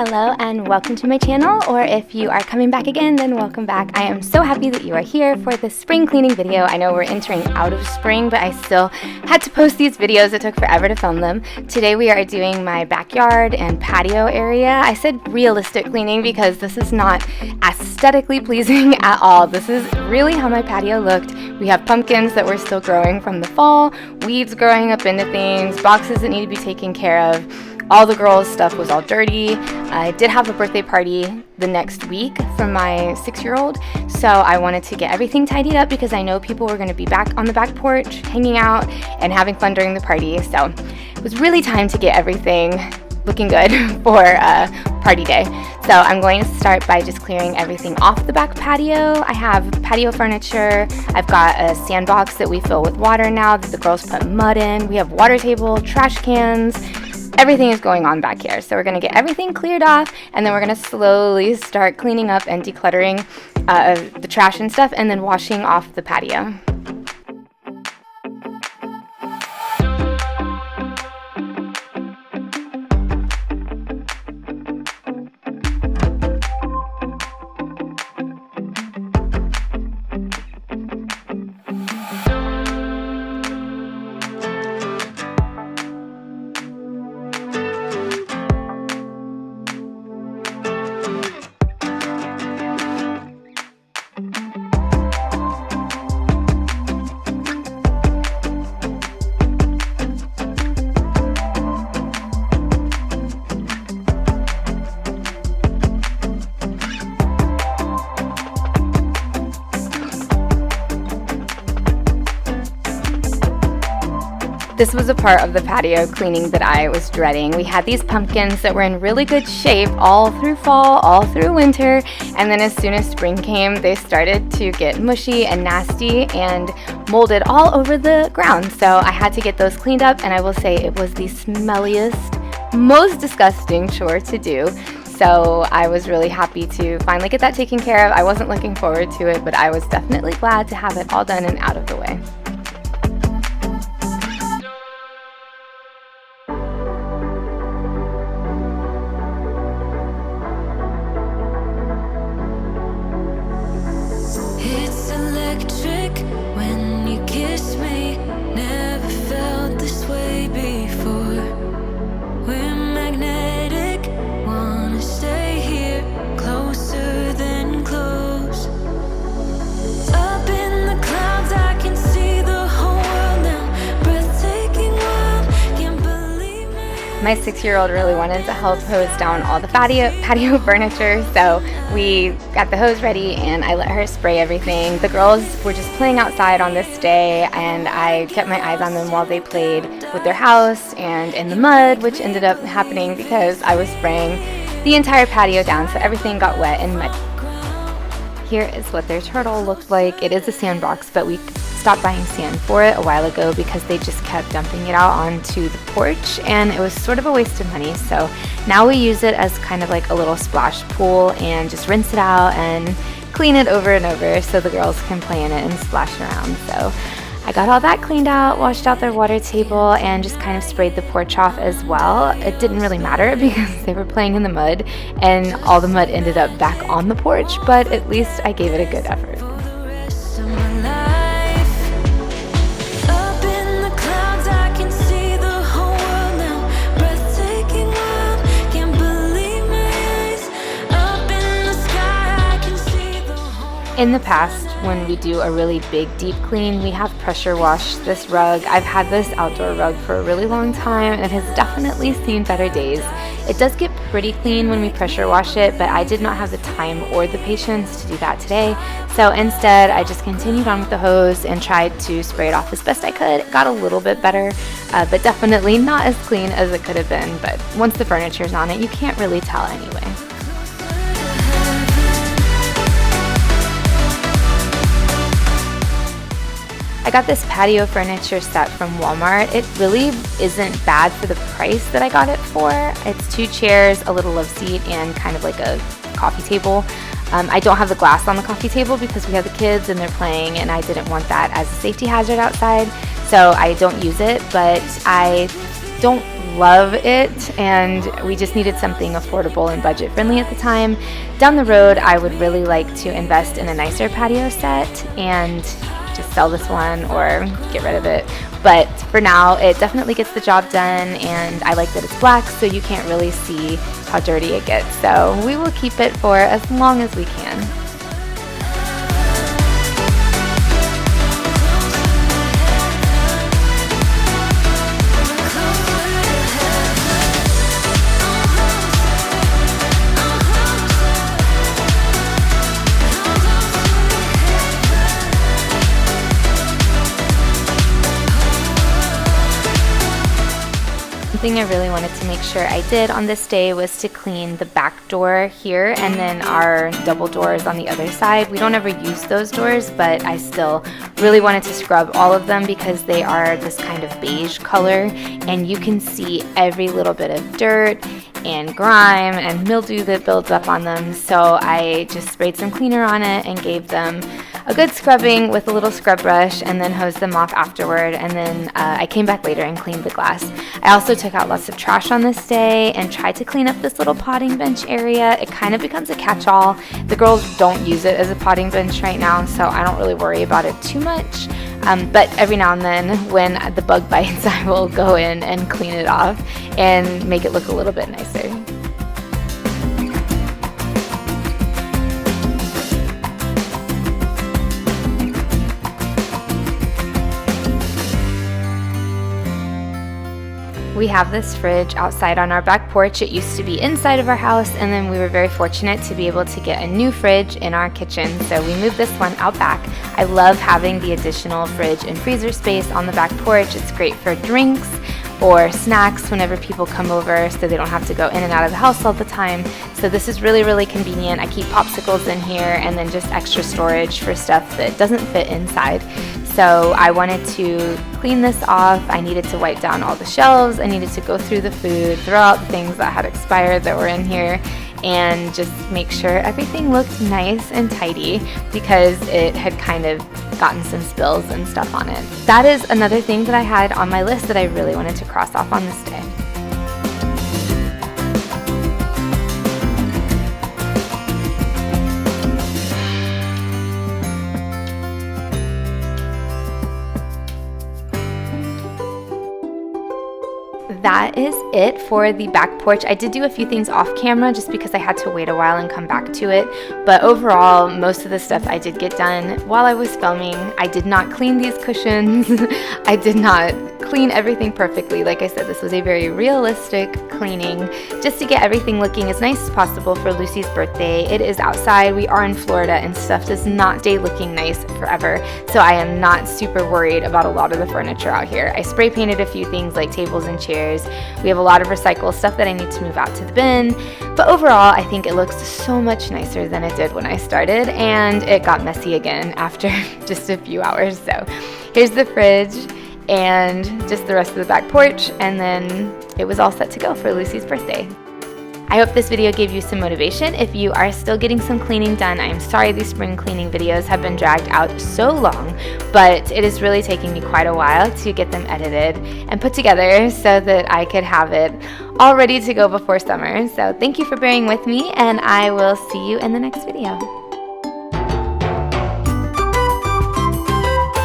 Hello and welcome to my channel, or if you are coming back again, then welcome back. I am so happy that you are here for this spring cleaning video. I know we're entering out of spring, but I still had to post these videos. It took forever to film them. Today we are doing my backyard and patio area. I said realistic cleaning because this is not aesthetically pleasing at all. This is really how my patio looked. We have pumpkins that were still growing from the fall, weeds growing up into things, boxes that need to be taken care of. All the girls' stuff was all dirty. I did have a birthday party the next week for my 6-year-old, so I wanted to get everything tidied up because I know people were going to be back on the back porch, hanging out and having fun during the party. So it was really time to get everything looking good for party day. So I'm going to start by just clearing everything off the back patio. I have patio furniture. I've got a sandbox that we fill with water now that the girls put mud in. We have water table, trash cans. Everything is going on back here. So we're going to get everything cleared off, and then we're going to slowly start cleaning up and decluttering the trash and stuff, and then washing off the patio. This was a part of the patio cleaning that I was dreading. We had these pumpkins that were in really good shape all through fall, all through winter, and then as soon as spring came, they started to get mushy and nasty and molded all over the ground. So I had to get those cleaned up, and I will say it was the smelliest, most disgusting chore to do. So I was really happy to finally get that taken care of. I wasn't looking forward to it, but I was definitely glad to have it all done and out of the way. It's electric when you kiss me. Never felt this way before. We're magnetic, wanna stay here, closer than close. Up in the clouds, I can see the whole world now. Breathtaking world, can't believe me. My 6-year-old really wanted to help hose down all the patio furniture, so we got the hose ready and I let her spray everything. The girls were just playing outside on this day, and I kept my eyes on them while they played with their house and in the mud, which ended up happening because I was spraying the entire patio down, so everything got wet and muddy. Here is what their turtle looked like. It is a sandbox, but we stopped buying sand for it a while ago because they just kept dumping it out onto the porch, and it was sort of a waste of money. So now we use it as kind of like a little splash pool and just rinse it out and clean it over and over so the girls can play in it and splash around. So I got all that cleaned out, washed out their water table, and just kind of sprayed the porch off as well. It didn't really matter because they were playing in the mud and all the mud ended up back on the porch, but at least I gave it a good effort. In the past, when we do a really big deep clean, we have pressure washed this rug. I've had this outdoor rug for a really long time and it has definitely seen better days. It does get pretty clean when we pressure wash it, but I did not have the time or the patience to do that today. So instead, I just continued on with the hose and tried to spray it off as best I could. It got a little bit better, but definitely not as clean as it could have been. But once the furniture's on it, you can't really tell anyway. I got this patio furniture set from Walmart. It really isn't bad for the price that I got it for. It's 2 chairs, a little love seat, and kind of like a coffee table. I don't have the glass on the coffee table because we have the kids and they're playing, and I didn't want that as a safety hazard outside, so I don't use it. But I don't love it, and we just needed something affordable and budget friendly at the time. Down the road, I would really like to invest in a nicer patio set and just sell this one or get rid of it. But for now, it definitely gets the job done, and I like that it's black, so you can't really see how dirty it gets. So we will keep it for as long as we can. Something I really wanted to make sure I did on this day was to clean the back door here and then our double doors on the other side. We don't ever use those doors, but I still really wanted to scrub all of them because they are this kind of beige color, and you can see every little bit of dirt and grime and mildew that builds up on them. So I just sprayed some cleaner on it and gave them a good scrubbing with a little scrub brush, and then hosed them off afterward. And then I came back later and cleaned the glass. I also took out lots of trash on this day and tried to clean up this little potting bench area. It kind of becomes a catch-all. The girls don't use it as a potting bench right now, so I don't really worry about it too much. But every now and then when the bug bites, I will go in and clean it off and make it look a little bit nicer. We have this fridge outside on our back porch. It used to be inside of our house, and then we were very fortunate to be able to get a new fridge in our kitchen, so we moved this one out back. I love having the additional fridge and freezer space on the back porch. It's great for drinks or snacks whenever people come over, so they don't have to go in and out of the house all the time. So this is really, really convenient. I keep popsicles in here and then just extra storage for stuff that doesn't fit inside. So I wanted to clean this off. I needed to wipe down all the shelves. I needed to go through the food, throw out the things that had expired that were in here, and just make sure everything looked nice and tidy because it had kind of gotten some spills and stuff on it. That is another thing that I had on my list that I really wanted to cross off on this day. That is it for the back porch. I did do a few things off camera just because I had to wait a while and come back to it, but overall most of the stuff I did get done while I was filming. I did not clean these cushions. I did not clean everything perfectly. Like I said, this was a very realistic cleaning just to get everything looking as nice as possible for Lucy's birthday. It is outside. We are in Florida and stuff does not stay looking nice forever, so I am not super worried about a lot of the furniture out here. I spray painted a few things like tables and chairs. We have a lot of recycled stuff that I need to move out to the bin, but overall I think it looks so much nicer than it did when I started, and it got messy again after just a few hours. So here's the fridge and just the rest of the back porch, and then it was all set to go for Lucy's birthday. I hope this video gave you some motivation. If you are still getting some cleaning done, I'm sorry these spring cleaning videos have been dragged out so long, but it is really taking me quite a while to get them edited and put together so that I could have it all ready to go before summer. So thank you for bearing with me, and I will see you in the next video.